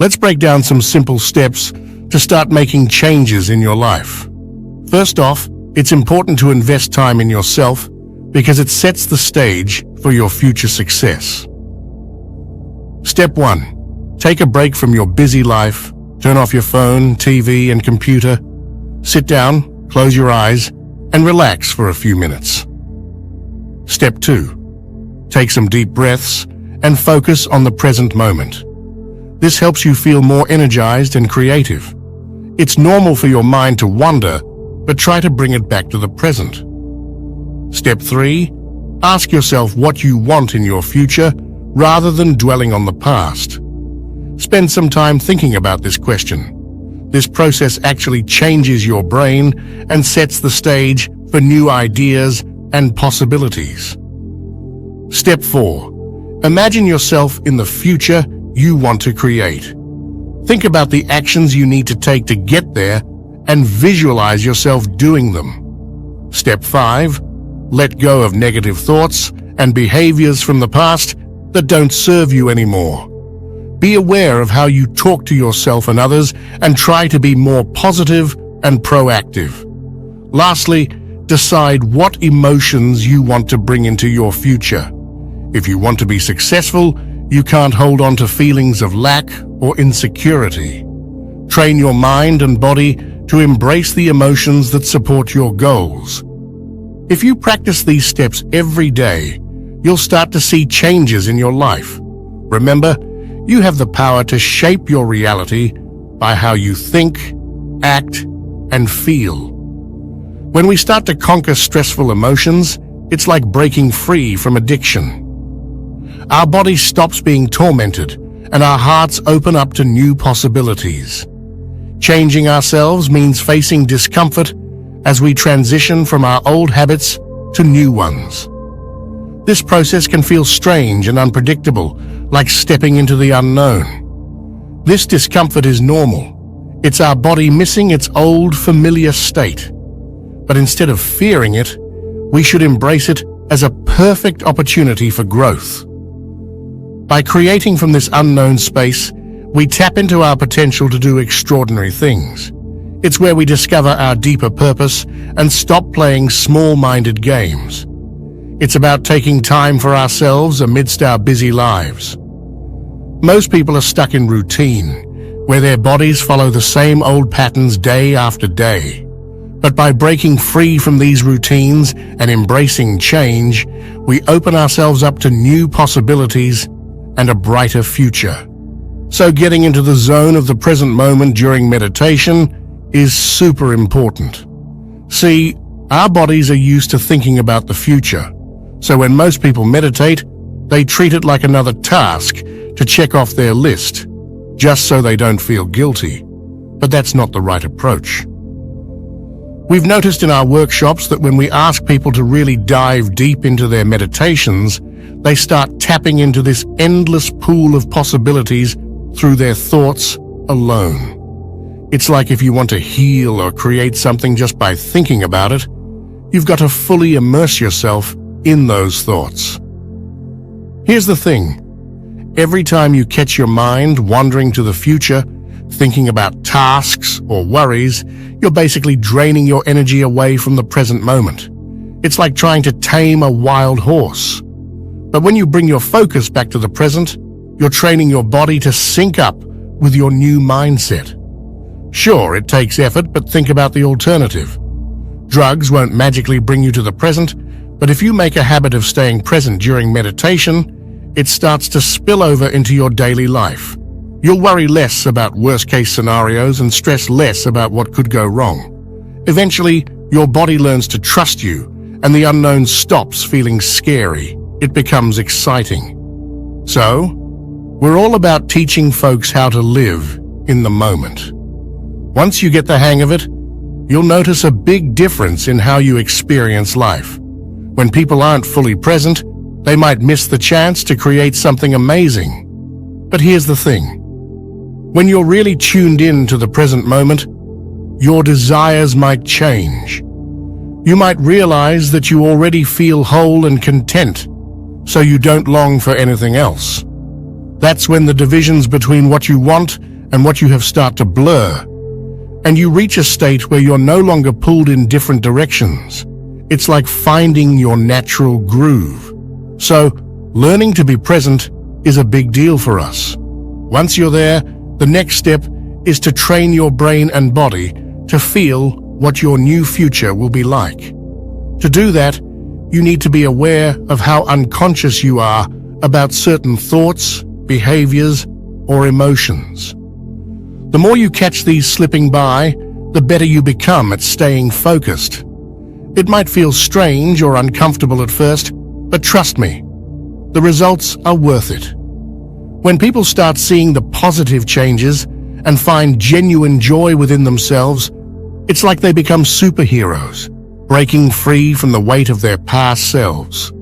Let's break down some simple steps to start making changes in your life. First off, it's important to invest time in yourself because it sets the stage for your future success. Step 1. Take a break from your busy life. Turn off your phone, TV, and computer. Sit down, close your eyes, and relax for a few minutes. Step 2. Take some deep breaths and focus on the present moment. This helps you feel more energized and creative. It's normal for your mind to wander, but try to bring it back to the present. Step 3. Ask yourself what you want in your future rather than dwelling on the past. Spend some time thinking about this question. This process actually changes your brain and sets the stage for new ideas and possibilities. Step 4. Imagine yourself in the future you want to create. Think about the actions you need to take to get there and visualize yourself doing them. Step 5. Let go of negative thoughts and behaviors from the past that don't serve you anymore. Be aware of how you talk to yourself and others and try to be more positive and proactive. Lastly, decide what emotions you want to bring into your future. If you want to be successful, you can't hold on to feelings of lack or insecurity. Train your mind and body to embrace the emotions that support your goals. If you practice these steps every day, you'll start to see changes in your life. Remember, you have the power to shape your reality by how you think, act, and feel. When we start to conquer stressful emotions, it's like breaking free from addiction. Our body stops being tormented, and our hearts open up to new possibilities. Changing ourselves means facing discomfort as we transition from our old habits to new ones. This process can feel strange and unpredictable, like stepping into the unknown. This discomfort is normal. It's our body missing its old, familiar state. But instead of fearing it, we should embrace it as a perfect opportunity for growth. By creating from this unknown space, we tap into our potential to do extraordinary things. It's where we discover our deeper purpose and stop playing small-minded games. It's about taking time for ourselves amidst our busy lives. Most people are stuck in routine, where their bodies follow the same old patterns day after day. But by breaking free from these routines and embracing change, we open ourselves up to new possibilities and a brighter future. So getting into the zone of the present moment during meditation is super important. See, our bodies are used to thinking about the future. So when most people meditate, they treat it like another task to check off their list, just so they don't feel guilty. But that's not the right approach. We've noticed in our workshops that when we ask people to really dive deep into their meditations, they start tapping into this endless pool of possibilities through their thoughts alone. It's like if you want to heal or create something just by thinking about it, you've got to fully immerse yourself in those thoughts. Here's the thing. Every time you catch your mind wandering to the future, thinking about tasks or worries, you're basically draining your energy away from the present moment. It's like trying to tame a wild horse. But when you bring your focus back to the present, you're training your body to sync up with your new mindset. Sure, it takes effort, but think about the alternative. Drugs won't magically bring you to the present, but if you make a habit of staying present during meditation, it starts to spill over into your daily life. You'll worry less about worst-case scenarios and stress less about what could go wrong. Eventually, your body learns to trust you, and the unknown stops feeling scary. It becomes exciting. So, we're all about teaching folks how to live in the moment. Once you get the hang of it, you'll notice a big difference in how you experience life. When people aren't fully present, they might miss the chance to create something amazing. But here's the thing. When you're really tuned in to the present moment, your desires might change. You might realize that you already feel whole and content, so you don't long for anything else. That's when the divisions between what you want and what you have start to blur, and you reach a state where you're no longer pulled in different directions. It's like finding your natural groove. So, learning to be present is a big deal for us. Once you're there, the next step is to train your brain and body to feel what your new future will be like. To do that, you need to be aware of how unconscious you are about certain thoughts, behaviors, or emotions. The more you catch these slipping by, the better you become at staying focused. It might feel strange or uncomfortable at first, but trust me, the results are worth it. When people start seeing the positive changes and find genuine joy within themselves, it's like they become superheroes, breaking free from the weight of their past selves.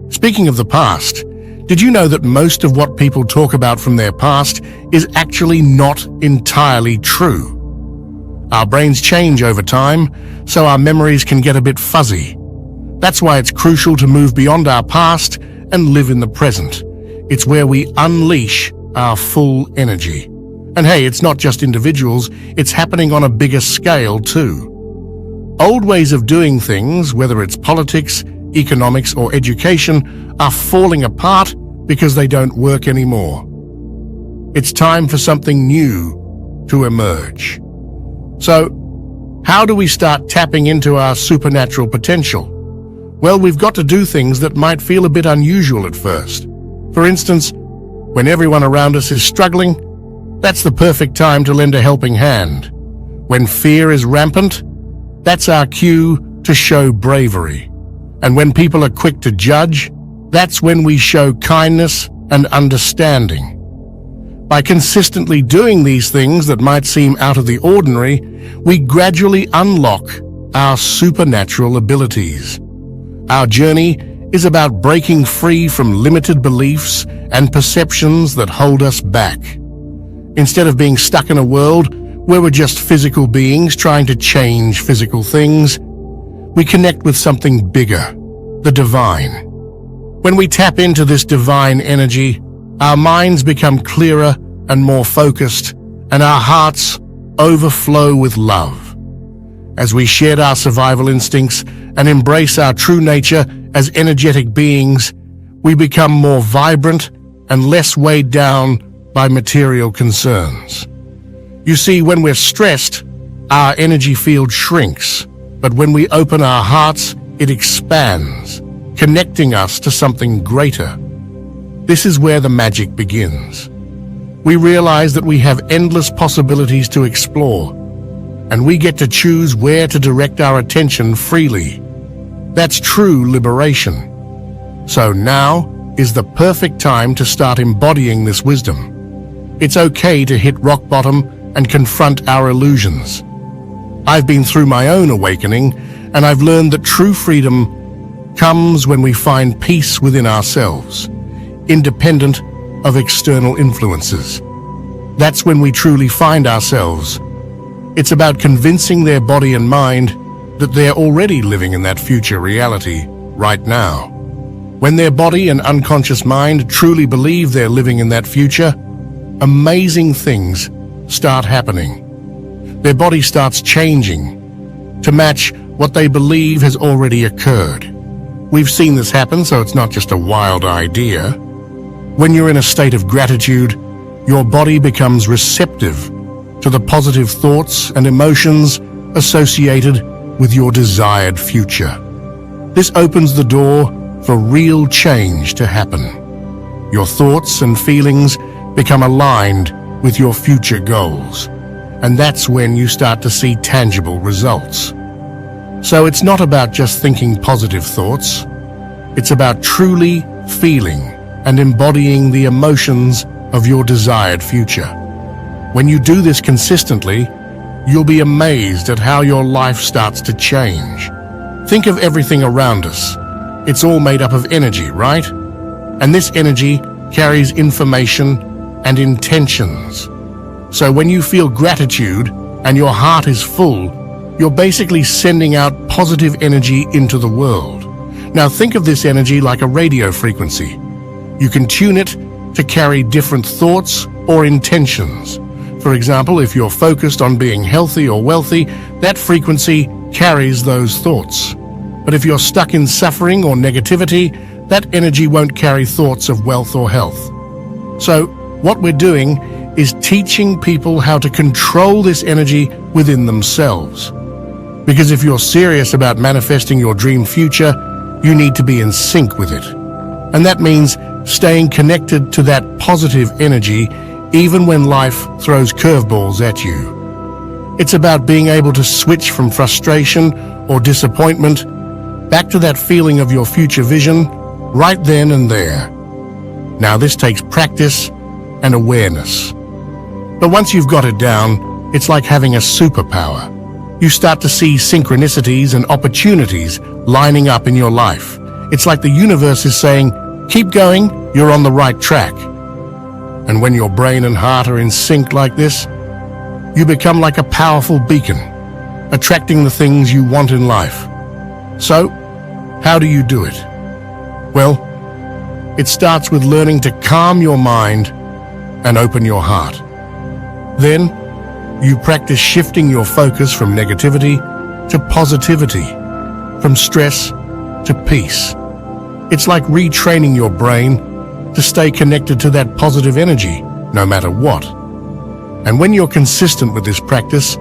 Speaking of the past, did you know that most of what people talk about from their past is actually not entirely true? Our brains change over time, so our memories can get a bit fuzzy. That's why it's crucial to move beyond our past and live in the present. It's where we unleash our full energy. And hey, it's not just individuals, it's happening on a bigger scale too. Old ways of doing things, whether it's politics, economics, or education, are falling apart because they don't work anymore. It's time for something new to emerge. So, how do we start tapping into our supernatural potential? Well, we've got to do things that might feel a bit unusual at first. For instance, when everyone around us is struggling, that's the perfect time to lend a helping hand. When fear is rampant, that's our cue to show bravery. And when people are quick to judge, that's when we show kindness and understanding. By consistently doing these things that might seem out of the ordinary, we gradually unlock our supernatural abilities. Our journey is about breaking free from limited beliefs and perceptions that hold us back. Instead of being stuck in a world where we're just physical beings trying to change physical things, we connect with something bigger, the divine. When we tap into this divine energy, our minds become clearer and more focused, and our hearts overflow with love. As we shed our survival instincts and embrace our true nature as energetic beings, we become more vibrant and less weighed down by material concerns. You see, when we're stressed, our energy field shrinks, but when we open our hearts, it expands, connecting us to something greater. This is where the magic begins. We realize that we have endless possibilities to explore, and we get to choose where to direct our attention freely. That's true liberation. So now is the perfect time to start embodying this wisdom. It's okay to hit rock bottom and confront our illusions. I've been through my own awakening, and I've learned that true freedom comes when we find peace within ourselves, independent of external influences. That's when we truly find ourselves. It's about convincing their body and mind that they're already living in that future reality right now. When their body and unconscious mind truly believe they're living in that future, amazing things start happening. Their body starts changing to match what they believe has already occurred. We've seen this happen, so it's not just a wild idea. When you're in a state of gratitude, your body becomes receptive to the positive thoughts and emotions associated with your desired future. This opens the door for real change to happen. Your thoughts and feelings become aligned with your future goals, and that's when you start to see tangible results. So it's not about just thinking positive thoughts. It's about truly feeling and embodying the emotions of your desired future. When you do this consistently, you'll be amazed at how your life starts to change. Think of everything around us. It's all made up of energy, right? And this energy carries information and intentions. So when you feel gratitude and your heart is full, you're basically sending out positive energy into the world. Now think of this energy like a radio frequency. You can tune it to carry different thoughts or intentions. For example, if you're focused on being healthy or wealthy, that frequency carries those thoughts. But if you're stuck in suffering or negativity, that energy won't carry thoughts of wealth or health. So, what we're doing is teaching people how to control this energy within themselves. Because if you're serious about manifesting your dream future, you need to be in sync with it. And that means staying connected to that positive energy even when life throws curveballs at you. It's about being able to switch from frustration or disappointment back to that feeling of your future vision right then and there. Now, this takes practice and awareness. But once you've got it down, it's like having a superpower. You start to see synchronicities and opportunities lining up in your life. It's like the universe is saying, keep going, you're on the right track. And when your brain and heart are in sync like this, you become like a powerful beacon, attracting the things you want in life. So, how do you do it? Well, it starts with learning to calm your mind and open your heart. Then, you practice shifting your focus from negativity to positivity, from stress to peace. It's like retraining your brain to stay connected to that positive energy, no matter what. And when you're consistent with this practice,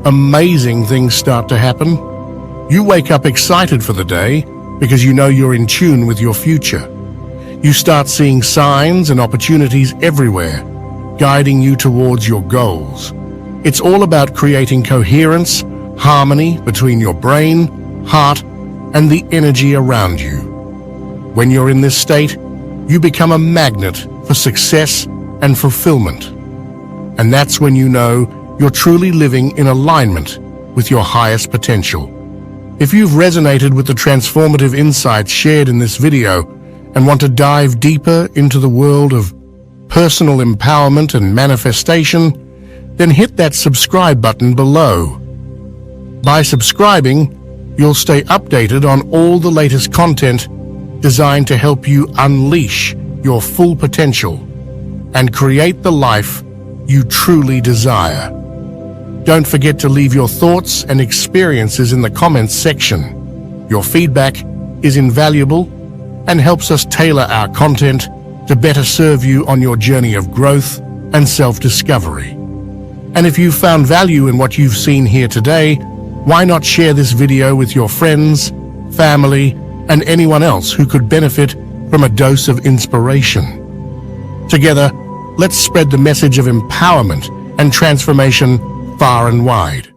amazing things start to happen. You wake up excited for the day because you know you're in tune with your future. You start seeing signs and opportunities everywhere, guiding you towards your goals. It's all about creating coherence, harmony between your brain, heart, and the energy around you. When you're in this state, you become a magnet for success and fulfillment. And that's when you know you're truly living in alignment with your highest potential. If you've resonated with the transformative insights shared in this video and want to dive deeper into the world of personal empowerment and manifestation, then hit that subscribe button below. By subscribing, you'll stay updated on all the latest content designed to help you unleash your full potential and create the life you truly desire. Don't forget to leave your thoughts and experiences in the comments section. Your feedback is invaluable and helps us tailor our content to better serve you on your journey of growth and self-discovery. And if you've found value in what you've seen here today, why not share this video with your friends, family, and anyone else who could benefit from a dose of inspiration? Together, let's spread the message of empowerment and transformation far and wide.